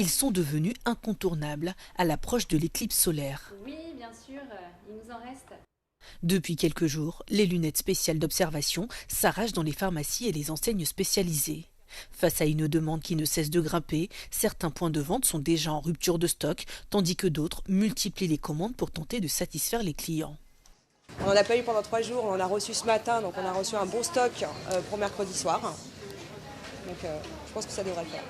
Ils sont devenus incontournables à l'approche de l'éclipse solaire. Oui, bien sûr, il nous en reste. Depuis quelques jours, les lunettes spéciales d'observation s'arrachent dans les pharmacies et les enseignes spécialisées. Face à une demande qui ne cesse de grimper, certains points de vente sont déjà en rupture de stock, tandis que d'autres multiplient les commandes pour tenter de satisfaire les clients. On n'en a pas eu pendant 3 jours, on en a reçu ce matin, donc on a reçu un bon stock pour mercredi soir. Donc je pense que ça devrait le faire.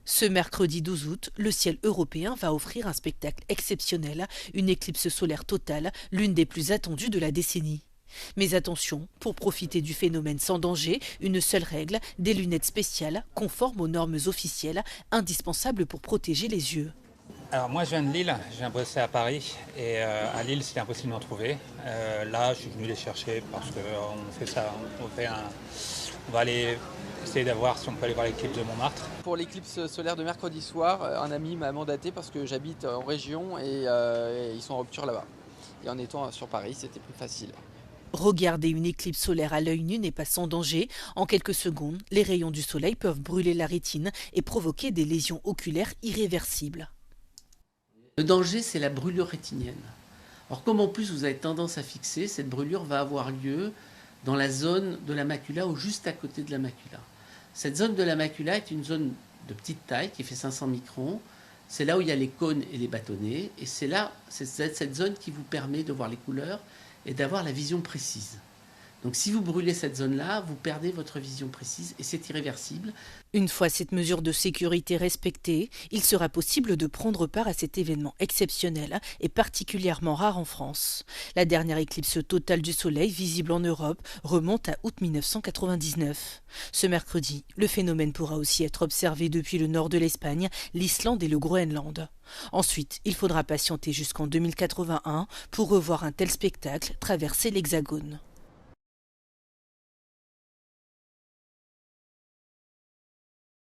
Ce mercredi 12 août, le ciel européen va offrir un spectacle exceptionnel, une éclipse solaire totale, l'une des plus attendues de la décennie. Mais attention, pour profiter du phénomène sans danger, une seule règle, des lunettes spéciales, conformes aux normes officielles, indispensables pour protéger les yeux. Alors moi je viens de Lille, je viens bosser à Paris et à Lille c'était impossible d'en trouver. Là je suis venu les chercher parce qu'on fait ça, on va aller essayer d'avoir si on peut aller voir l'éclipse de Montmartre. Pour l'éclipse solaire de mercredi soir, un ami m'a mandaté parce que j'habite en région et ils sont en rupture là-bas. Et en étant sur Paris, c'était plus facile. Regarder une éclipse solaire à l'œil nu n'est pas sans danger. En quelques secondes, les rayons du soleil peuvent brûler la rétine et provoquer des lésions oculaires irréversibles. Le danger, c'est la brûlure rétinienne. Alors comme en plus vous avez tendance à fixer, cette brûlure va avoir lieu dans la zone de la macula ou juste à côté de la macula. Cette zone de la macula est une zone de petite taille qui fait 500 microns. C'est là où il y a les cônes et les bâtonnets. Et c'est cette zone qui vous permet de voir les couleurs et d'avoir la vision précise. Donc si vous brûlez cette zone-là, vous perdez votre vision précise et c'est irréversible. Une fois cette mesure de sécurité respectée, il sera possible de prendre part à cet événement exceptionnel et particulièrement rare en France. La dernière éclipse totale du Soleil visible en Europe remonte à août 1999. Ce mercredi, le phénomène pourra aussi être observé depuis le nord de l'Espagne, l'Islande et le Groenland. Ensuite, il faudra patienter jusqu'en 2081 pour revoir un tel spectacle traverser l'Hexagone.